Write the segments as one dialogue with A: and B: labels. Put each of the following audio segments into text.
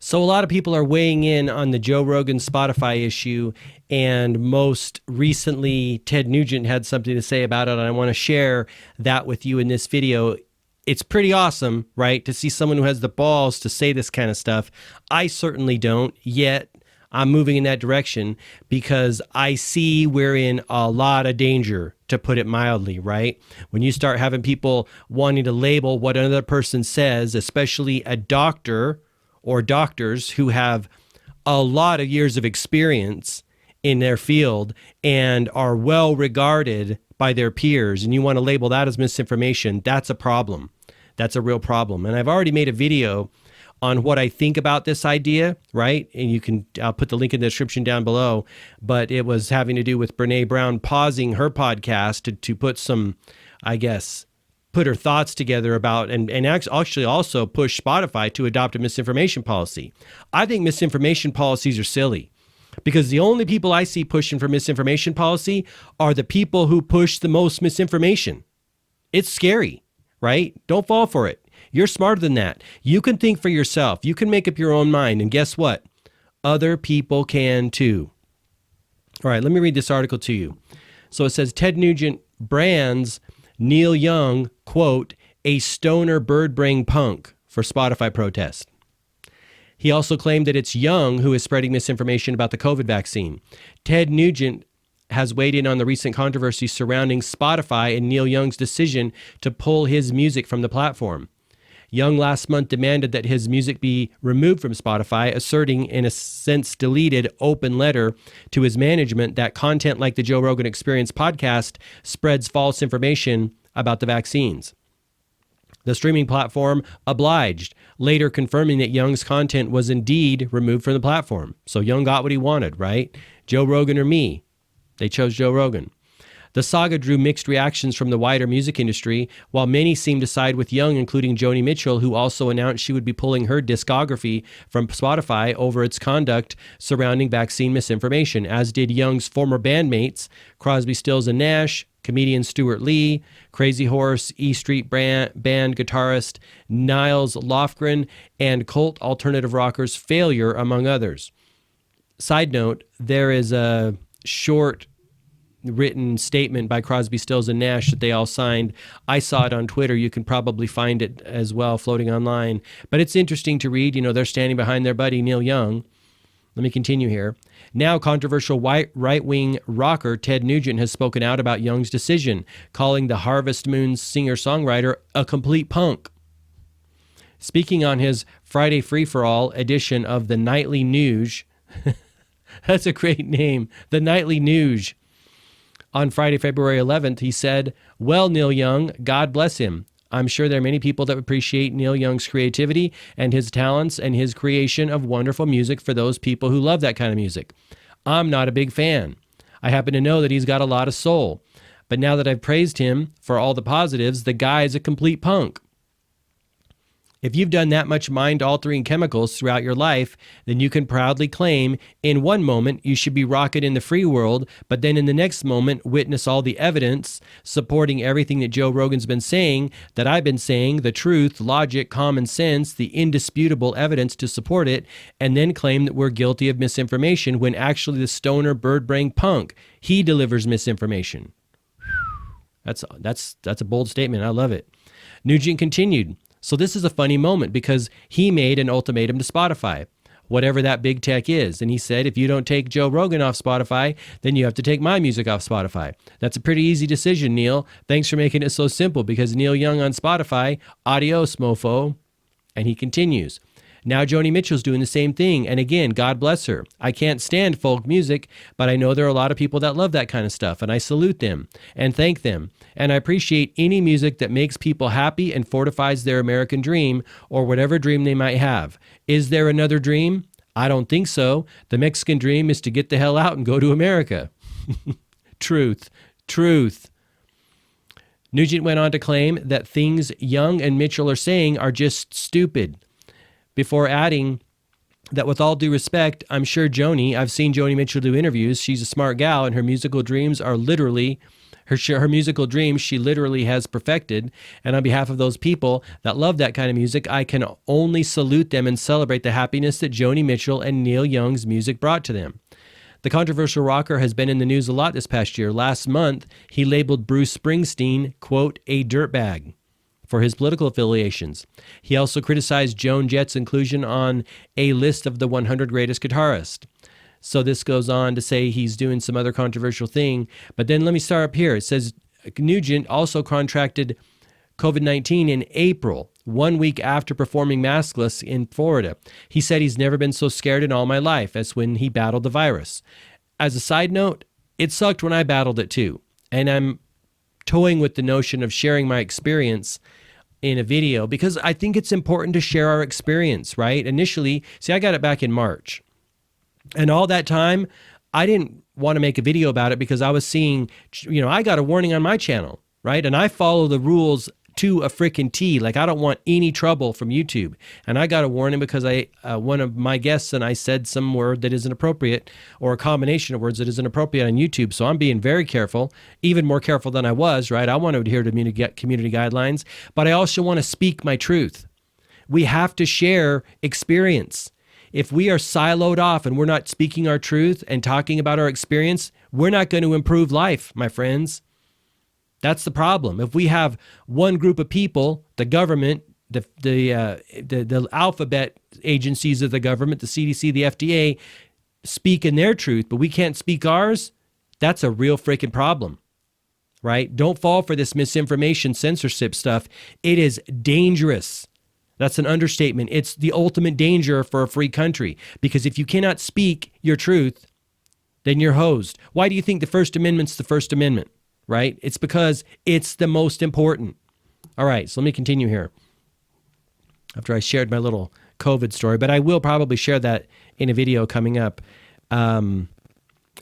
A: So a lot of people are weighing in on the Joe Rogan Spotify issue, and most recently, Ted Nugent had something to say about it, and I want to share that with you in this video. It's pretty awesome, right, to see someone who has the balls to say this kind of stuff. I certainly don't, yet I'm moving in that direction because I see we're in a lot of danger, to put it mildly, right? When you start having people wanting to label what another person says, especially a doctor or doctors who have a lot of years of experience in their field and are well regarded by their peers, and you want to label that as misinformation, that's a problem. That's a real problem. And I've already made a video on what I think about this idea, right? And I'll put the link in the description down below, but it was having to do with Brene Brown pausing her podcast to put some, I guess, put her thoughts together about, and actually also push Spotify to adopt a misinformation policy. I think misinformation policies are silly because the only people I see pushing for misinformation policy are the people who push the most misinformation. It's scary, right? Don't fall for it. You're smarter than that. You can think for yourself. You can make up your own mind. And guess what? Other people can too. All right, let me read this article to you. So it says, Ted Nugent brands Neil Young, quote, a stoner bird brain punk for Spotify protest. He also claimed that it's Young who is spreading misinformation about the COVID vaccine. Ted Nugent has weighed in on the recent controversy surrounding Spotify and Neil Young's decision to pull his music from the platform. Young last month demanded that his music be removed from Spotify, asserting in a since deleted open letter to his management that content like the Joe Rogan Experience podcast spreads false information about the vaccines. The streaming platform obliged, later confirming that Young's content was indeed removed from the platform. So Young got what he wanted, right? Joe Rogan or me? They chose Joe Rogan. The saga drew mixed reactions from the wider music industry, while many seemed to side with Young, including Joni Mitchell, who also announced she would be pulling her discography from Spotify over its conduct surrounding vaccine misinformation, as did Young's former bandmates, Crosby, Stills, and Nash, comedian Stuart Lee, Crazy Horse, E Street band guitarist Niles Lofgren, and cult alternative rockers Failure, among others. Side note, there is a short written statement by Crosby, Stills, and Nash that they all signed. I saw it on Twitter. You can probably find it as well floating online. But it's interesting to read. You know, they're standing behind their buddy Neil Young. Let me continue here. Now, controversial right-wing rocker Ted Nugent has spoken out about Young's decision, calling the Harvest Moon singer-songwriter a complete punk. Speaking on his Friday Free-for-All edition of the Nightly News, that's a great name, the Nightly News, on Friday, February 11th, he said, well, Neil Young, God bless him. I'm sure there are many people that appreciate Neil Young's creativity and his talents and his creation of wonderful music for those people who love that kind of music. I'm not a big fan. I happen to know that he's got a lot of soul. But now that I've praised him for all the positives, the guy is a complete punk. If you've done that much mind-altering chemicals throughout your life, then you can proudly claim in one moment you should be rocking in the free world, but then in the next moment witness all the evidence supporting everything that Joe Rogan's been saying, that I've been saying, the truth, logic, common sense, the indisputable evidence to support it, and then claim that we're guilty of misinformation when actually the stoner bird brain punk, he delivers misinformation. That's a bold statement. I love it. Nugent continued. So this is a funny moment because he made an ultimatum to Spotify, whatever that big tech is. And he said, if you don't take Joe Rogan off Spotify, then you have to take my music off Spotify. That's a pretty easy decision, Neil. Thanks for making it so simple because Neil Young on Spotify, adios, mofo. And he continues. Now Joni Mitchell's doing the same thing. And again, God bless her. I can't stand folk music, but I know there are a lot of people that love that kind of stuff. And I salute them and thank them. And I appreciate any music that makes people happy and fortifies their American dream or whatever dream they might have. Is there another dream? I don't think so. The Mexican dream is to get the hell out and go to America. Truth. Nugent went on to claim that things Young and Mitchell are saying are just stupid, before adding that with all due respect, I'm sure I've seen Joni Mitchell do interviews. She's a smart gal and her musical dreams are literally Her musical dreams she literally has perfected. And on behalf of those people that love that kind of music, I can only salute them and celebrate the happiness that Joni Mitchell and Neil Young's music brought to them. The controversial rocker has been in the news a lot this past year. Last month, he labeled Bruce Springsteen, quote, a dirtbag for his political affiliations. He also criticized Joan Jett's inclusion on a list of the 100 greatest guitarists. So this goes on to say he's doing some other controversial thing. But then let me start up here. It says Nugent also contracted COVID-19 in April, 1 week after performing maskless in Florida. He said he's never been so scared in all my life as when he battled the virus. As a side note, it sucked when I battled it too. And I'm toying with the notion of sharing my experience in a video because I think it's important to share our experience, right? Initially, see, I got it back in March. And all that time, I didn't want to make a video about it because I was seeing, I got a warning on my channel, right? And I follow the rules to a freaking T. Like, I don't want any trouble from YouTube. And I got a warning because one of my guests and I said some word that isn't appropriate, or a combination of words that isn't appropriate on YouTube. So I'm being very careful, even more careful than I was, right? I want to adhere to community guidelines, but I also want to speak my truth. We have to share experience. If we are siloed off and we're not speaking our truth and talking about our experience, we're not going to improve life, my friends. That's the problem. If we have one group of people, the government, the alphabet agencies of the government, the CDC, the FDA, speaking their truth, but we can't speak ours, that's a real freaking problem, right? Don't fall for this misinformation censorship stuff. It is dangerous. That's an understatement. It's the ultimate danger for a free country, because if you cannot speak your truth, then you're hosed. Why do you think the First Amendment's the First Amendment, right? It's because it's the most important. All right, so let me continue here after I shared my little COVID story, but I will probably share that in a video coming up.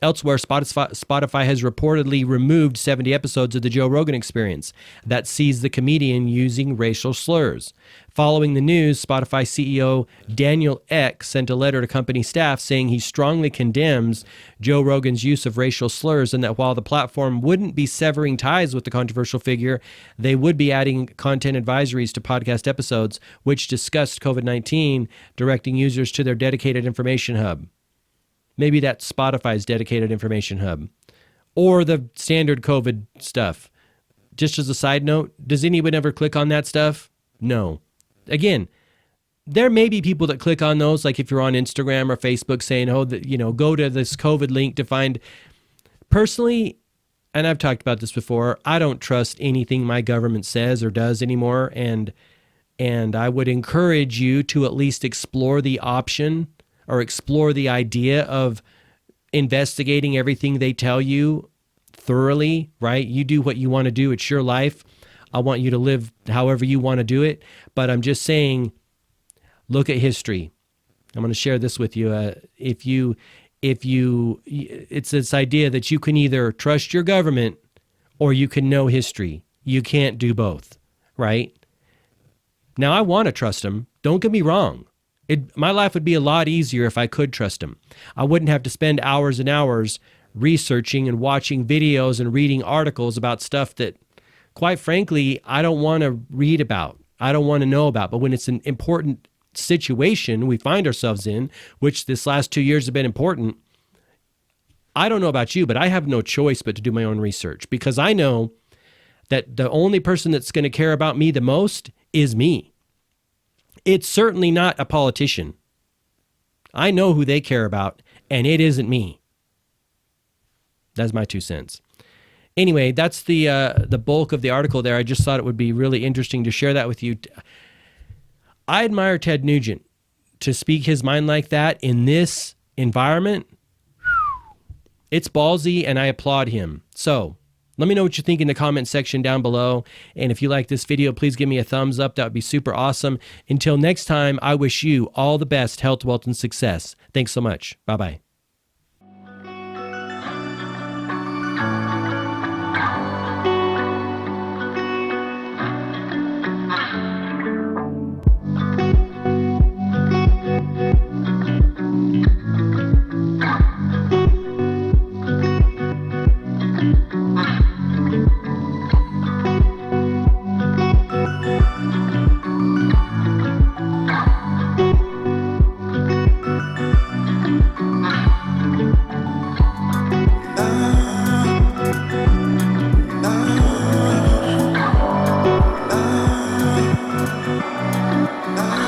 A: Elsewhere, Spotify has reportedly removed 70 episodes of the Joe Rogan Experience that sees the comedian using racial slurs. Following the news, Spotify CEO Daniel Ek sent a letter to company staff saying he strongly condemns Joe Rogan's use of racial slurs, and that while the platform wouldn't be severing ties with the controversial figure, they would be adding content advisories to podcast episodes which discussed COVID-19, directing users to their dedicated information hub. Maybe that's Spotify's dedicated information hub, or the standard COVID stuff. Just as a side note, does anyone ever click on that stuff? No. Again, there may be people that click on those, like if you're on Instagram or Facebook saying, go to this COVID link to find. Personally, and I've talked about this before, I don't trust anything my government says or does anymore. And I would encourage you to at least explore the option or explore the idea of investigating everything they tell you thoroughly, right? You do what you want to do. It's your life. I want you to live however you want to do it. But I'm just saying, look at history. I'm going to share this with you. It's this idea that you can either trust your government or you can know history. You can't do both, right? Now, I want to trust them. Don't get me wrong. My life would be a lot easier if I could trust him. I wouldn't have to spend hours and hours researching and watching videos and reading articles about stuff that, quite frankly, I don't want to read about. I don't want to know about. But when it's an important situation we find ourselves in, which this last 2 years have been important, I don't know about you, but I have no choice but to do my own research, because I know that the only person that's going to care about me the most is me. It's certainly not a politician. I know who they care about, and it isn't me. That's my 2 cents. Anyway, that's the bulk of the article there. I just thought it would be really interesting to share that with you. I admire Ted Nugent to speak his mind like that in this environment. It's ballsy, and I applaud him. So let me know what you think in the comment section down below. And if you like this video, please give me a thumbs up. That would be super awesome. Until next time, I wish you all the best health, wealth, and success. Thanks so much. Bye-bye.
B: Ah.